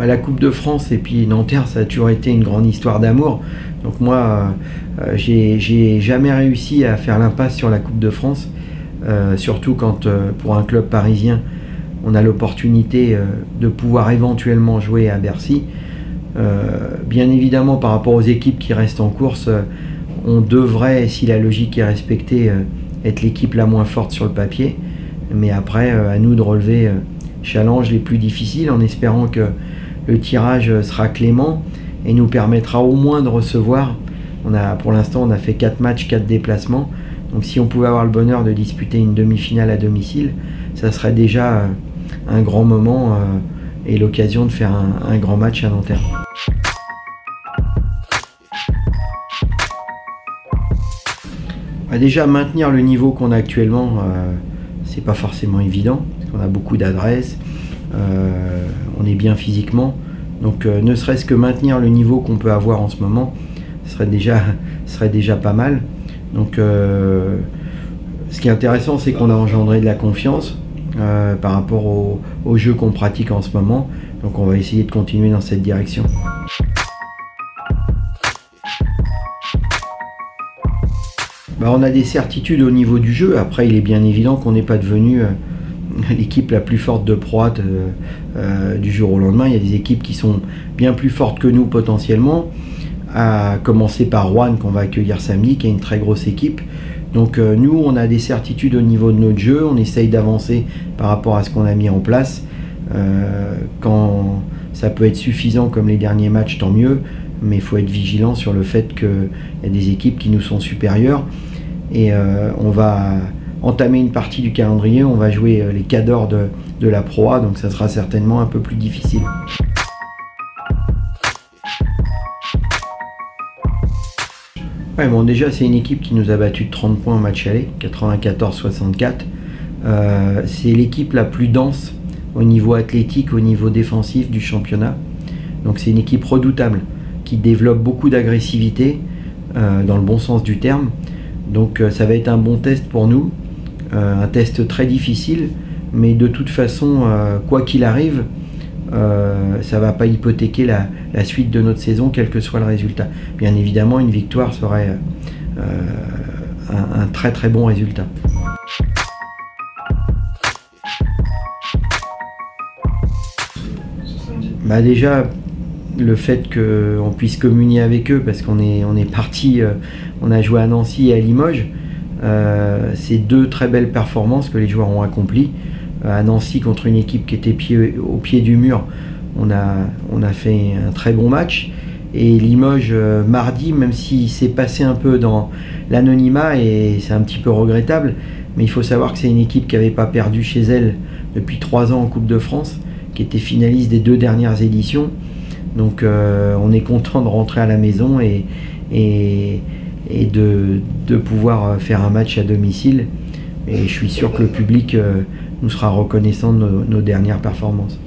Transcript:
La Coupe de France et puis Nanterre, ça a toujours été une grande histoire d'amour. Donc moi, j'ai jamais réussi à faire l'impasse sur la Coupe de France, surtout quand pour un club parisien, on a l'opportunité de pouvoir éventuellement jouer à Bercy. Bien évidemment, par rapport aux équipes qui restent en course, on devrait, si la logique est respectée, être l'équipe la moins forte sur le papier. Mais après, à nous de relever challenge les plus difficiles en espérant que le tirage sera clément et nous permettra au moins de recevoir. Pour l'instant, on a fait 4 matchs, 4 déplacements. Donc si on pouvait avoir le bonheur de disputer une demi-finale à domicile, ça serait déjà un grand moment et l'occasion de faire un grand match à Nanterre. Déjà, maintenir le niveau qu'on a actuellement, c'est pas forcément évident, parce qu'on a beaucoup d'adresses, on est bien physiquement, donc ne serait-ce que maintenir le niveau qu'on peut avoir en ce moment, ce serait déjà pas mal. Donc ce qui est intéressant, c'est qu'on a engendré de la confiance par rapport au jeu qu'on pratique en ce moment, donc on va essayer de continuer dans cette direction. On a des certitudes au niveau du jeu. Après, il est bien évident qu'on n'est pas devenu l'équipe la plus forte de Pro A du jour au lendemain. Il y a des équipes qui sont bien plus fortes que nous potentiellement, à commencer par Rouen qu'on va accueillir samedi, qui est une très grosse équipe. Donc nous, on a des certitudes au niveau de notre jeu, on essaye d'avancer par rapport à ce qu'on a mis en place. Quand ça peut être suffisant comme les derniers matchs, tant mieux, mais il faut être vigilant sur le fait qu'il y a des équipes qui nous sont supérieures. Et on va entamer une partie du calendrier, on va jouer les cadors de la Pro A, donc ça sera certainement un peu plus difficile. Déjà c'est une équipe qui nous a battu de 30 points au match aller, 94-64. C'est l'équipe la plus dense au niveau athlétique, au niveau défensif du championnat. Donc c'est une équipe redoutable, qui développe beaucoup d'agressivité, dans le bon sens du terme. Donc ça va être un bon test pour nous, un test très difficile, mais de toute façon, quoi qu'il arrive, ça ne va pas hypothéquer la suite de notre saison, quel que soit le résultat. Bien évidemment, une victoire serait un très très bon résultat. Déjà, le fait qu'on puisse communier avec eux, parce qu'on est parti, on a joué à Nancy et à Limoges, c'est 2 très belles performances que les joueurs ont accomplies. À Nancy, contre une équipe qui était au pied du mur, on a fait un très bon match. Et Limoges, mardi, même s'il s'est passé un peu dans l'anonymat, et c'est un petit peu regrettable, mais il faut savoir que c'est une équipe qui n'avait pas perdu chez elle depuis 3 ans en Coupe de France, qui était finaliste des 2 dernières éditions. Donc on est content de rentrer à la maison et de pouvoir faire un match à domicile. Et je suis sûr que le public nous sera reconnaissant de nos dernières performances.